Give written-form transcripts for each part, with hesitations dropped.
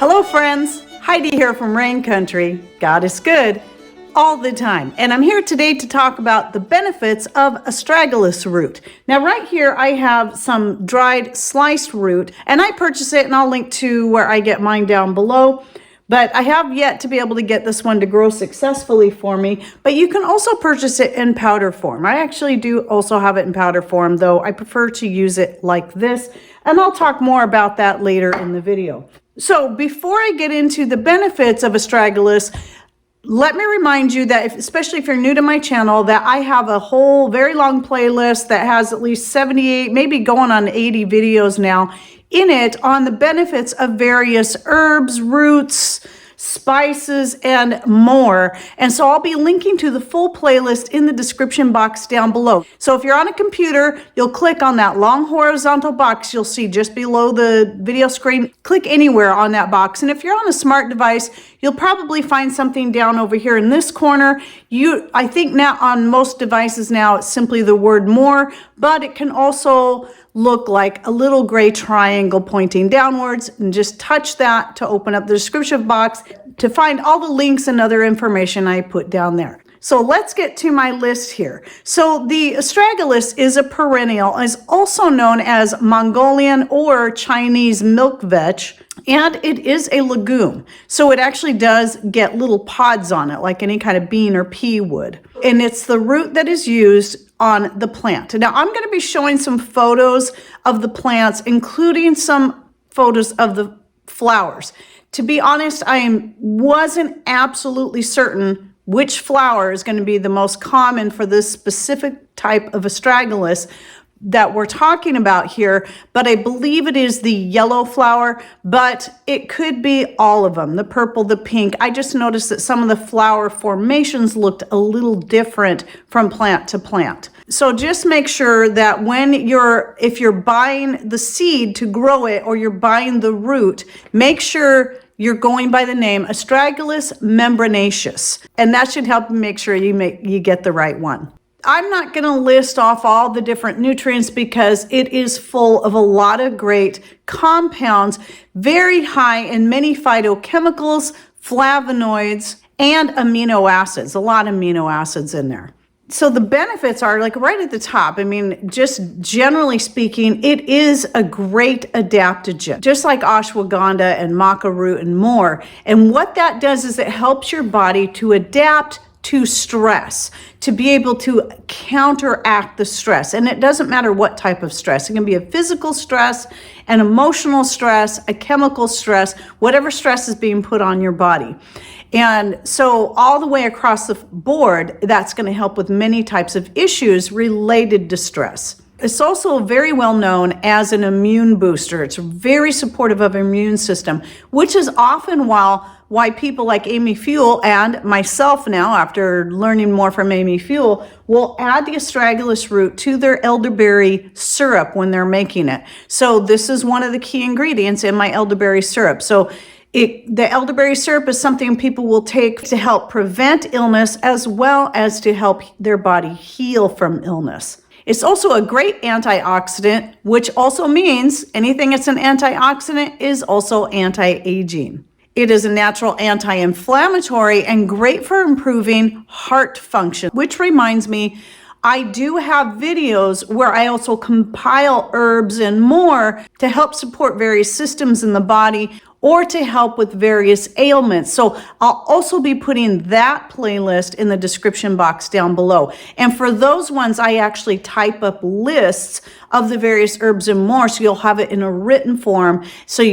Hello friends, Heidi here from Rain Country. God is good all the time. And I'm here today to talk about the benefits of astragalus root. Now right here I have some dried sliced root and I purchased it, and I'll link to where I get mine down below. But I have yet to be able to get this one to grow successfully for me. But you can also purchase it in powder form. I actually do also have it in powder form, though I prefer to use it like this. And I'll talk more about that later in the video. So before I get into the benefits of astragalus, let me remind you that especially if you're new to my channel, that I have a whole very long playlist that has at least 78, maybe going on 80 videos now in it on the benefits of various herbs, roots, spices, and more. And so I'll be linking to the full playlist in the description box down below. So if you're on a computer, you'll click on that long horizontal box you'll see just below the video screen. Click anywhere on that box. And if you're on a smart device, you'll probably find something down over here in this corner. I think now on most devices now it's simply the word more, but it can also look like a little gray triangle pointing downwards, and just touch that to open up the description box to find all the links and other information I put down there. So let's get to my list here. So the astragalus is a perennial, is also known as Mongolian or Chinese milk vetch, and it is a legume. So it actually does get little pods on it like any kind of bean or pea would. And it's the root that is used on the plant. Now I'm going to be showing some photos of the plants, including some photos of the flowers. To be honest, I wasn't absolutely certain which flower is going to be the most common for this specific type of astragalus that we're talking about here, but I believe it is the yellow flower, but it could be all of them, the purple, the pink. I just noticed that some of the flower formations looked a little different from plant to plant. So just make sure that if you're buying the seed to grow it, or you're buying the root, make sure you're going by the name Astragalus membranaceus, and that should help you make sure you get the right one. I'm not going to list off all the different nutrients because it is full of a lot of great compounds, very high in many phytochemicals, flavonoids, and amino acids, a lot of amino acids in there. So the benefits are like right at the top. I mean, just generally speaking, it is a great adaptogen, just like ashwagandha and maca root and more. And what that does is it helps your body to adapt to stress, to be able to counteract the stress. And it doesn't matter what type of stress. It can be a physical stress, an emotional stress, a chemical stress, whatever stress is being put on your body. And so all the way across the board, that's going to help with many types of issues related to stress. It's also very well known as an immune booster. It's very supportive of the immune system, which is often why people like Amy Fuel and myself now, after learning more from Amy Fuel, will add the astragalus root to their elderberry syrup when they're making it. So this is one of the key ingredients in my elderberry syrup. So the elderberry syrup is something people will take to help prevent illness as well as to help their body heal from illness. It's also a great antioxidant, which also means anything that's an antioxidant is also anti-aging. It is a natural anti-inflammatory and great for improving heart function, which reminds me, I do have videos where I also compile herbs and more to help support various systems in the body or to help with various ailments. So I'll also be putting that playlist in the description box down below. And for those ones, I actually type up lists of the various herbs and more, so you'll have it in a written form. So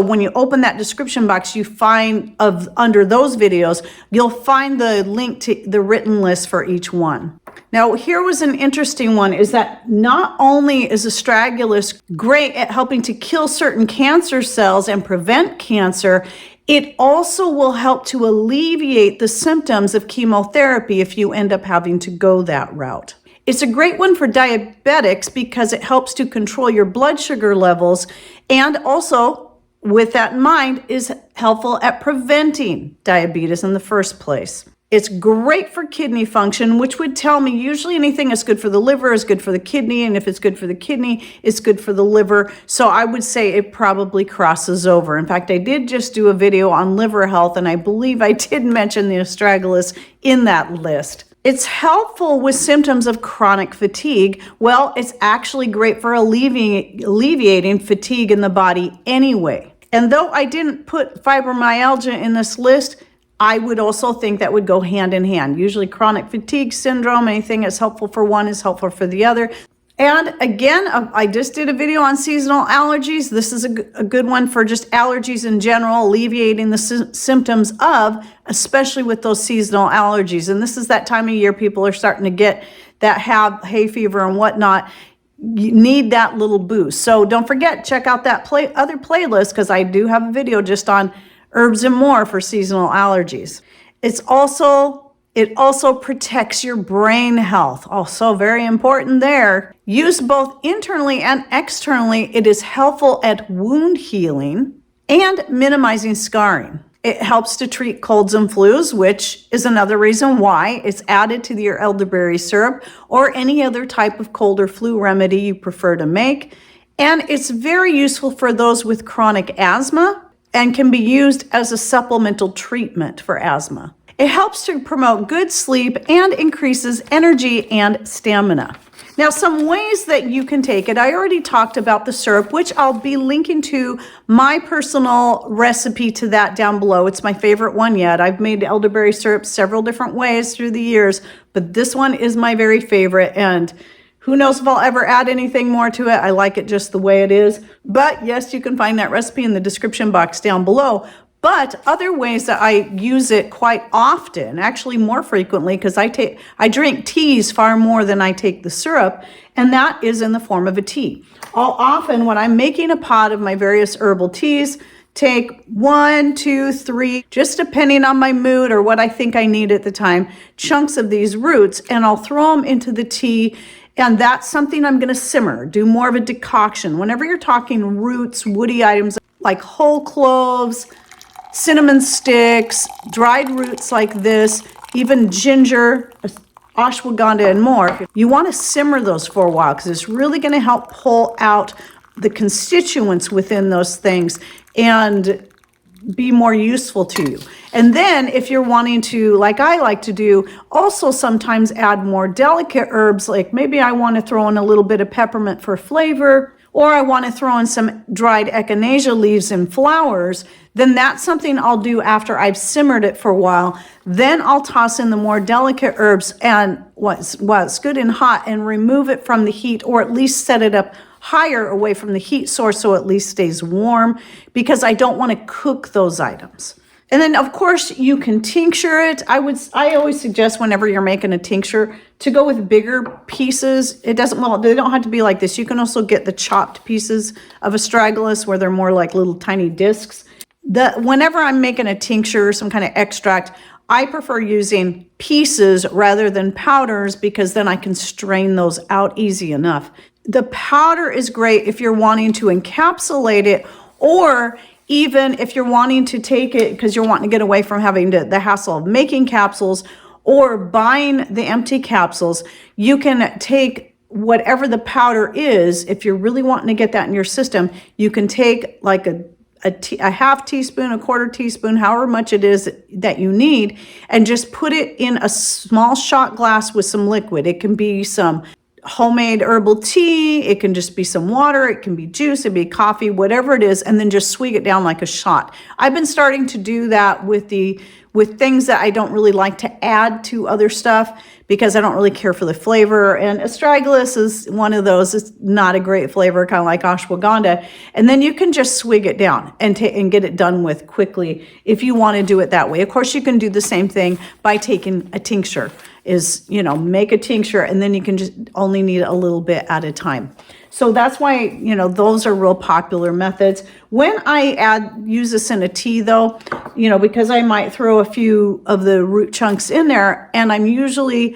when you open that description box, you find under those videos, you'll find the link to the written list for each one. Now, here was an interesting one, is that not only is astragalus great at helping to kill certain cancer cells and prevent cancer, it also will help to alleviate the symptoms of chemotherapy if you end up having to go that route. It's a great one for diabetics because it helps to control your blood sugar levels, and also, with that in mind, is helpful at preventing diabetes in the first place. It's great for kidney function, which would tell me usually anything that's good for the liver is good for the kidney. And if it's good for the kidney, it's good for the liver. So I would say it probably crosses over. In fact, I did just do a video on liver health, and I believe I did mention the astragalus in that list. It's helpful with symptoms of chronic fatigue. Well, it's actually great for alleviating fatigue in the body anyway. And though I didn't put fibromyalgia in this list, I would also think that would go hand in hand. Usually chronic fatigue syndrome, anything that's helpful for one is helpful for the other. And again, I just did a video on seasonal allergies. This is a good one for just allergies in general, alleviating the symptoms of, especially with those seasonal allergies. And this is that time of year people are starting to get that have hay fever and whatnot. You need that little boost. So don't forget, check out that other playlist, because I do have a video just on herbs and more for seasonal allergies. It also protects your brain health. Also very important there. Used both internally and externally, it is helpful at wound healing and minimizing scarring. It helps to treat colds and flus, which is another reason why it's added to your elderberry syrup or any other type of cold or flu remedy you prefer to make. And it's very useful for those with chronic asthma and can be used as a supplemental treatment for asthma. It helps to promote good sleep and increases energy and stamina. Now, some ways that you can take it, I already talked about the syrup, which I'll be linking to my personal recipe to that down below. It's my favorite one yet. I've made elderberry syrup several different ways through the years, but this one is my very favorite, and who knows if I'll ever add anything more to it. I like it just the way it is. But yes, you can find that recipe in the description box down below. But other ways that I use it quite often, actually more frequently, because I drink teas far more than I take the syrup, and that is in the form of a tea. I'll often, when I'm making a pot of my various herbal teas, take 1, 2, 3, just depending on my mood or what I think I need at the time, chunks of these roots, and I'll throw them into the tea. And that's something I'm going to simmer, do more of a decoction. Whenever you're talking roots, woody items like whole cloves, cinnamon sticks, dried roots like this, even ginger, ashwagandha, and more, you want to simmer those for a while, because it's really going to help pull out the constituents within those things and be more useful to you. And then if you're wanting to, like I like to do, also sometimes add more delicate herbs, like maybe I want to throw in a little bit of peppermint for flavor, or I want to throw in some dried echinacea leaves and flowers, then that's something I'll do after I've simmered it for a while. Then I'll toss in the more delicate herbs and while it's good and hot, and remove it from the heat, or at least set it up higher away from the heat source so at least stays warm, because I don't want to cook those items. And then of course you can tincture it. I always suggest whenever you're making a tincture to go with bigger pieces. They don't have to be like this. You can also get the chopped pieces of astragalus where they're more like little tiny discs. Whenever I'm making a tincture or some kind of extract, I prefer using pieces rather than powders, because then I can strain those out easy enough. The powder is great if you're wanting to encapsulate it, or even if you're wanting to take it because you're wanting to get away from having the hassle of making capsules or buying the empty capsules. You can take whatever the powder is. If you're really wanting to get that in your system, you can take like a half teaspoon, a quarter teaspoon, however much it is that you need, and just put it in a small shot glass with some liquid. It can be some homemade herbal tea, it can just be some water, it can be juice, it can be coffee, whatever it is, and then just swig it down like a shot. I've been starting to do that with things that I don't really like to add to other stuff, because I don't really care for the flavor, and astragalus is one of those. It's not a great flavor, kind of like ashwagandha, and then you can just swig it down and get it done with quickly if you want to do it that way. Of course, you can do the same thing by taking a tincture. Make a tincture, and then you can just only need a little bit at a time. So that's why, those are real popular methods. When I use this in a tea though, because I might throw a few of the root chunks in there, and I'm usually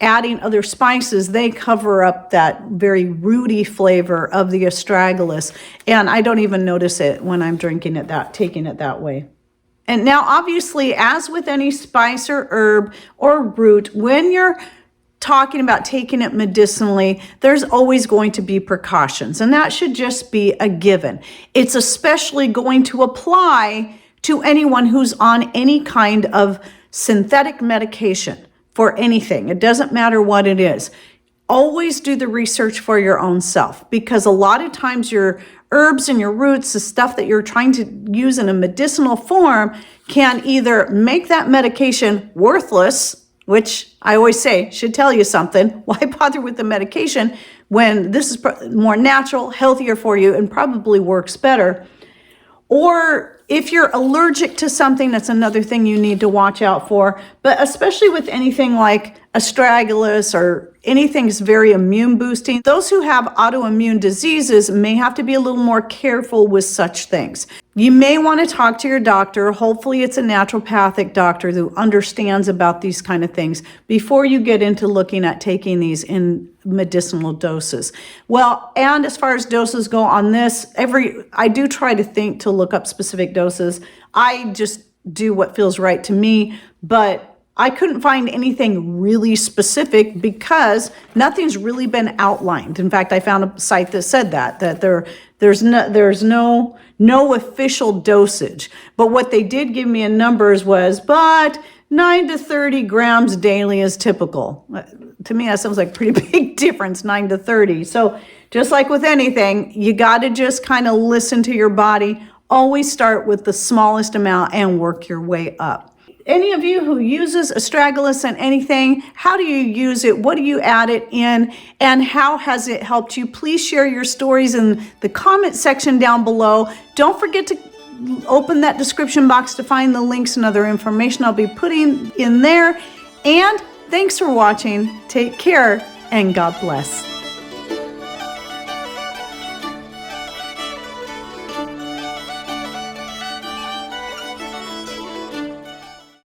adding other spices, they cover up that very rooty flavor of the astragalus. And I don't even notice it when I'm drinking it taking it that way. And now, obviously, as with any spice or herb or root, when you're talking about taking it medicinally, there's always going to be precautions, and that should just be a given. It's especially going to apply to anyone who's on any kind of synthetic medication for anything. It doesn't matter what it is. Always do the research for your own self, because a lot of times your herbs and your roots, the stuff that you're trying to use in a medicinal form, can either make that medication worthless, which I always say should tell you something. Why bother with the medication when this is more natural, healthier for you, and probably works better? Or if you're allergic to something, that's another thing you need to watch out for. But especially with anything like Astragalus or anything that's very immune boosting, those who have autoimmune diseases may have to be a little more careful with such things. You may want to talk to your doctor. Hopefully it's a naturopathic doctor who understands about these kind of things before you get into looking at taking these in medicinal doses. Well, and as far as doses go on this, I do try to think to look up specific doses. I just do what feels right to me, but I couldn't find anything really specific because nothing's really been outlined. In fact, I found a site that said that there's no official dosage. But what they did give me in numbers was, but 9 to 30 grams daily is typical. To me, that sounds like a pretty big difference, 9 to 30. So just like with anything, you got to just kind of listen to your body. Always start with the smallest amount and work your way up. Any of you who uses Astragalus and anything, how do you use it? What do you add it in? And how has it helped you? Please share your stories in the comment section down below. Don't forget to open that description box to find the links and other information I'll be putting in there. And thanks for watching. Take care and God bless.